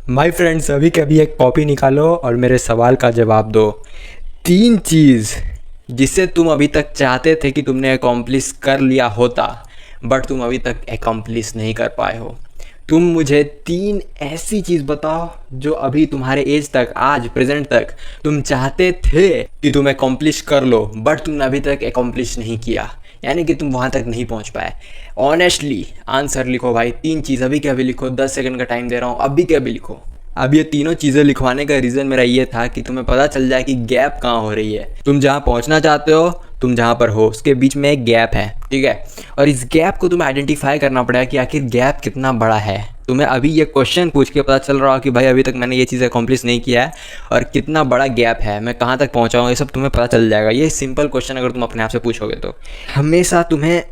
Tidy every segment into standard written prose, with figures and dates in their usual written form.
My friends, अभी के अभी एक कॉपी निकालो और मेरे सवाल का जवाब दो। 3 चीज़ जिसे तुम अभी तक चाहते थे कि तुमने अकॉम्प्लिश कर लिया होता, बट तुम अभी तक अकॉम्प्लिश नहीं कर पाए हो। तुम मुझे 3 ऐसी चीज़ बताओ जो अभी तुम्हारे एज तक, आज प्रेजेंट तक तुम चाहते थे कि तुम अकॉम्प्लिश कर लो, बट तुमने अभी तक अकॉम्प्लिश नहीं किया, यानी कि तुम वहाँ तक नहीं पहुँच पाए। ऑनेस्टली आंसर लिखो भाई, 3 चीज़ अभी के अभी लिखो। 10 सेकंड का टाइम दे रहा हूँ, अभी के अभी लिखो। अब ये तीनों चीज़ें लिखवाने का रीज़न मेरा ये था कि तुम्हें पता चल जाए कि गैप कहाँ हो रही है। तुम जहाँ पहुँचना चाहते हो, तुम जहाँ पर हो, उसके बीच में एक गैप है, ठीक है। और इस गैप को तुम्हें आइडेंटिफाई करना पड़ेगा कि आखिर गैप कितना बड़ा है। तुम्हें अभी ये क्वेश्चन पूछ के पता चल रहा हो कि भाई अभी तक मैंने ये चीज़ अकॉम्प्लिश नहीं किया है और कितना बड़ा गैप है, मैं कहाँ तक पहुँचा हूँ, ये सब तुम्हें पता चल जाएगा। ये सिंपल क्वेश्चन अगर तुम अपने आप से पूछोगे तो हमेशा तुम्हें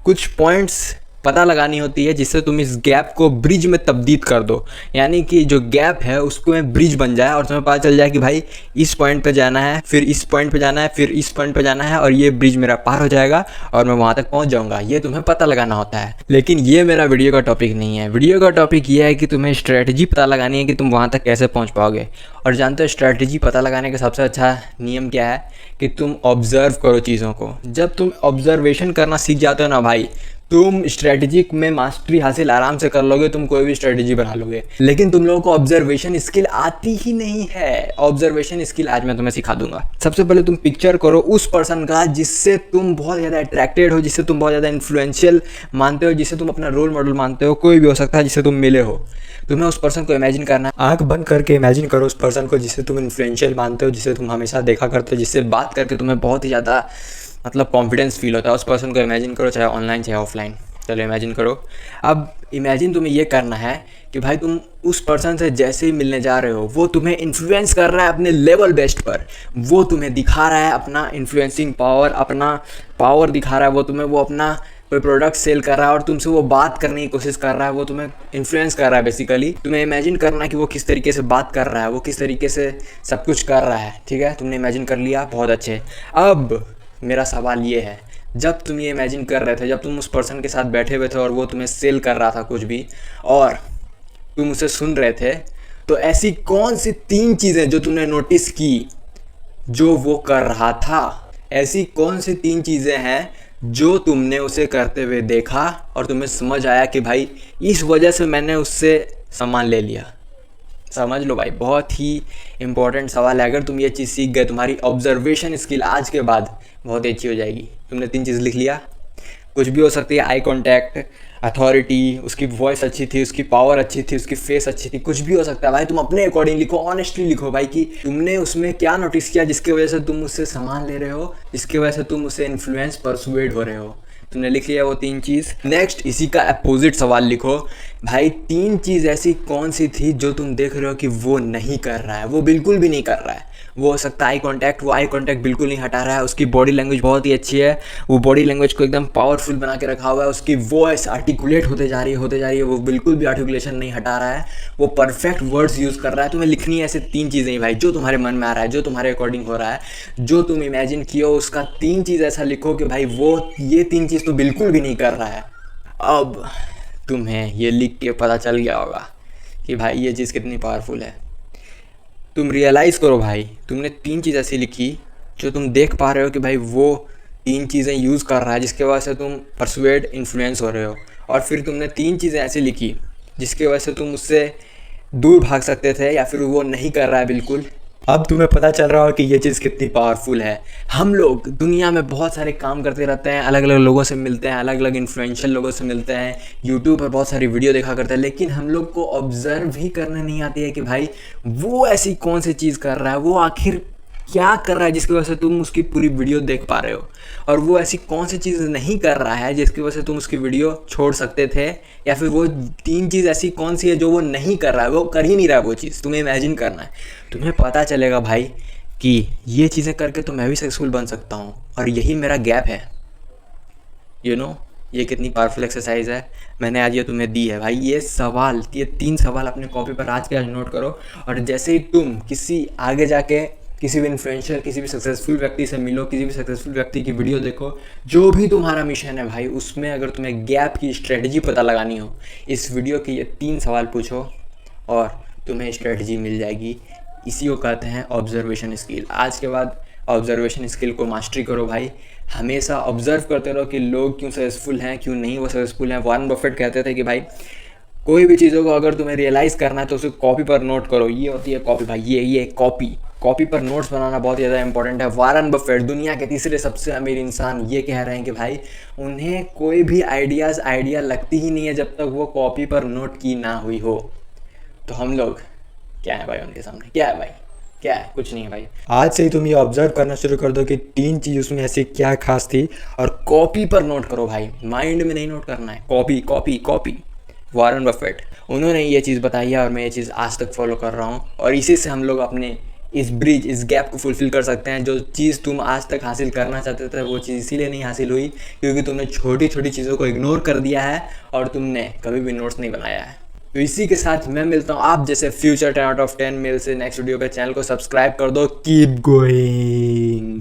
कुछ पॉइंट्स पता लगानी होती है जिससे तुम इस गैप को ब्रिज में तब्दील कर दो, यानी कि जो गैप है उसको में ब्रिज बन जाए और तुम्हें पता चल जाए कि भाई इस पॉइंट पे जाना है, फिर इस पॉइंट पे जाना है, फिर इस पॉइंट पे जाना है और ये ब्रिज मेरा पार हो जाएगा और मैं वहाँ तक पहुँच जाऊँगा। ये तुम्हें पता लगाना होता है। लेकिन ये मेरा वीडियो का टॉपिक नहीं है। वीडियो का टॉपिक ये है कि तुम्हें स्ट्रैटेजी पता लगानी है कि तुम वहाँ तक कैसे पहुँच पाओगे। और जानते हो स्ट्रैटेजी पता लगाने का सबसे अच्छा नियम क्या है कि तुम ऑब्ज़र्व करो चीज़ों को। जब तुम ऑब्जर्वेशन करना सीख जाते हो ना भाई, तुम स्ट्रेटजी में मास्टरी हासिल आराम से कर लोगे, तुम कोई भी स्ट्रेटजी बना लोगे। लेकिन तुम लोगों को ऑब्जर्वेशन स्किल आती ही नहीं है। ऑब्जर्वेशन स्किल आज मैं तुम्हें सिखा दूंगा। सबसे पहले तुम पिक्चर करो उस पर्सन का जिससे तुम बहुत ज़्यादा अट्रैक्टेड हो, जिससे तुम बहुत ज़्यादा इन्फ्लुएंशियल मानते हो, जिससे तुम अपना रोल मॉडल मानते हो। कोई भी हो सकता है जिससे तुम मिले हो। तुम्हें उस पर्सन को इमेजिन करना है। आंख बंद करके इमेजिन करो उस पर्सन को जिससे तुम इन्फ्लुएंशियल मानते हो, जिससे तुम हमेशा देखा करते हो, जिससे बात करके तुम्हें बहुत ही ज़्यादा मतलब कॉन्फिडेंस फील होता है। उस पर्सन को इमेजिन करो, चाहे ऑनलाइन चाहे ऑफलाइन। चलो इमेजिन करो। अब इमेजिन तुम्हें ये करना है कि भाई तुम उस पर्सन से जैसे ही मिलने जा रहे हो, वो तुम्हें इन्फ्लुएंस कर रहा है अपने लेवल बेस्ट पर। वो तुम्हें दिखा रहा है अपना इन्फ्लुएंसिंग पावर, अपना पावर दिखा रहा है वो तुम्हें। वो अपना कोई प्रोडक्ट सेल कर रहा है और तुमसे वो बात करने की कोशिश कर रहा है, वो तुम्हें इन्फ्लुएंस कर रहा है। बेसिकली तुम्हें इमेजिन करना है कि वो किस तरीके से बात कर रहा है, वो किस तरीके से सब कुछ कर रहा है, ठीक है। तुमने इमेजिन कर लिया, बहुत अच्छे। अब मेरा सवाल ये है, जब तुम ये इमेजिन कर रहे थे, जब तुम उस पर्सन के साथ बैठे हुए थे और वो तुम्हें सेल कर रहा था कुछ भी और तुम उसे सुन रहे थे, तो ऐसी कौन सी 3 चीज़ें जो तुमने नोटिस की जो वो कर रहा था? ऐसी कौन सी 3 चीज़ें हैं जो तुमने उसे करते हुए देखा और तुम्हें समझ आया कि भाई इस वजह से मैंने उससे सामान ले लिया? समझ लो भाई, बहुत ही इंपॉर्टेंट सवाल है। अगर तुम ये चीज़ सीख गए, तुम्हारी ऑब्जर्वेशन स्किल आज के बाद बहुत ही अच्छी हो जाएगी। तुमने 3 चीज़ लिख लिया। कुछ भी हो सकती है, आई कांटेक्ट, अथॉरिटी, उसकी वॉइस अच्छी थी, उसकी पावर अच्छी थी, उसकी फेस अच्छी थी, कुछ भी हो सकता है भाई। तुम अपने अकॉर्डिंग लिखो, ऑनेस्टली लिखो भाई कि तुमने उसमें क्या नोटिस किया जिसकी वजह से तुम उससे सामान ले रहे हो, जिसकी वजह से तुम उससे इन्फ्लुएंस परसुएड हो रहे हो। तुमने लिख लिया वो 3 चीज़। नेक्स्ट इसी का अपोजिट सवाल लिखो भाई, 3 चीज़ ऐसी कौन सी थी जो तुम देख रहे हो कि वो नहीं कर रहा है, वो बिल्कुल भी नहीं कर रहा है। वो हो सकता है आई कांटेक्ट, वो आई कांटेक्ट बिल्कुल नहीं हटा रहा है। उसकी बॉडी लैंग्वेज बहुत ही अच्छी है, वो बॉडी लैंग्वेज को एकदम पावरफुल बना के रखा हुआ है। उसकी वॉइस आर्टिकुलेट होते जा रही है, होते जा रही है, वो बिल्कुल भी आर्टिकुलेशन नहीं हटा रहा है, वो परफेक्ट वर्ड्स यूज़ कर रहा है। तुम्हें लिखनी है ऐसे 3 चीज़ें ही भाई, जो तुम्हारे मन में आ रहा है, जो तुम्हारे अकॉर्डिंग हो रहा है, जो तुम इमेजिन किए हो, उसका 3 चीज़ ऐसा लिखो कि भाई वो ये 3 चीज़ तो बिल्कुल भी नहीं कर रहा है। अब तुम्हें ये लिख के पता चल गया होगा कि भाई ये चीज़ कितनी पावरफुल है। तुम रियलाइज़ करो भाई, तुमने 3 चीज़ ऐसी लिखी जो तुम देख पा रहे हो कि भाई वो 3 चीज़ें यूज़ कर रहा है, जिसके वजह से तुम परसुएड इन्फ्लुएंस हो रहे हो। और फिर तुमने 3 चीज़ें ऐसी लिखी जिसकी वजह से तुम उससे दूर भाग सकते थे या फिर वो नहीं कर रहा है बिल्कुल। अब तुम्हें पता चल रहा हो कि ये चीज़ कितनी पावरफुल है। हम लोग दुनिया में बहुत सारे काम करते रहते हैं, अलग अलग लोगों से मिलते हैं, अलग अलग इन्फ्लुएंशियल लोगों से मिलते हैं, यूट्यूब पर बहुत सारी वीडियो देखा करते हैं, लेकिन हम लोग को ऑब्जर्व ही करने नहीं आती है कि भाई वो ऐसी कौन सी चीज़ कर रहा है, वो आखिर क्या कर रहा है जिसकी वजह से तुम उसकी पूरी वीडियो देख पा रहे हो। और वो ऐसी कौन सी चीज़ नहीं कर रहा है जिसकी वजह से तुम उसकी वीडियो छोड़ सकते थे, या फिर वो 3 चीज़ ऐसी कौन सी है जो वो नहीं कर रहा है, वो कर ही नहीं रहा है वो चीज़। तुम्हें इमेजिन करना है, तुम्हें पता चलेगा भाई कि ये चीज़ें करके तो मैं भी सक्सेसफुल बन सकता हूँ और यही मेरा गैप है। ये कितनी पावरफुल एक्सरसाइज है मैंने आज ये तुम्हें दी है भाई। ये 3 सवाल अपने कॉपी पर आज के आज नोट करो और जैसे ही तुम किसी आगे जाके किसी भी इन्फ्लुएंशियल, किसी भी सक्सेसफुल व्यक्ति से मिलो, किसी भी सक्सेसफुल व्यक्ति की वीडियो देखो, जो भी तुम्हारा मिशन है भाई, उसमें अगर तुम्हें गैप की स्ट्रेटजी पता लगानी हो, इस वीडियो के ये 3 सवाल पूछो और तुम्हें स्ट्रेटजी मिल जाएगी। इसी को कहते हैं ऑब्जर्वेशन स्किल। आज के बाद ऑब्जर्वेशन स्किल को मास्टरी करो भाई। हमेशा ऑब्जर्व करते रहो कि लोग क्यों सक्सेसफुल हैं, क्यों नहीं वो सक्सेसफुल हैं। वॉरेन बफेट कहते थे कि भाई कोई भी चीज़ों को अगर तुम्हें रियलाइज़ करना है तो उसे कॉपी पर नोट करो। ये होती है कॉपी भाई, ये कॉपी पर नोट्स बनाना बहुत ज़्यादा इंपॉर्टेंट है। वॉरेन बफेट दुनिया के तीसरे सबसे अमीर इंसान ये कह रहे हैं कि भाई उन्हें कोई भी आइडिया लगती ही नहीं है जब तक वो कॉपी पर नोट की ना हुई हो। तो हम लोग क्या है भाई उनके सामने, क्या है भाई, क्या है, कुछ नहीं है भाई। आज से ही तुम ये ऑब्जर्व करना शुरू कर दो कि 3 चीज़ उसमें ऐसी क्या खास थी, और कॉपी पर नोट करो भाई, माइंड में नहीं नोट करना है। कॉपी। वॉरेन बफेट उन्होंने ये चीज़ बताई है और मैं ये चीज़ आज तक फॉलो कर रहा हूँ, और इसी से हम लोग अपने इस गैप को फुलफिल कर सकते हैं। जो चीज़ तुम आज तक हासिल करना चाहते थे वो चीज़ इसीलिए नहीं हासिल हुई क्योंकि तुमने छोटी छोटी चीज़ों को इग्नोर कर दिया है और तुमने कभी भी नोट्स नहीं बनाया है। तो इसी के साथ मैं मिलता हूँ आप जैसे फ्यूचर 10 out of 10 मेल से नेक्स्ट वीडियो पे। चैनल को सब्सक्राइब कर दो। Keep going.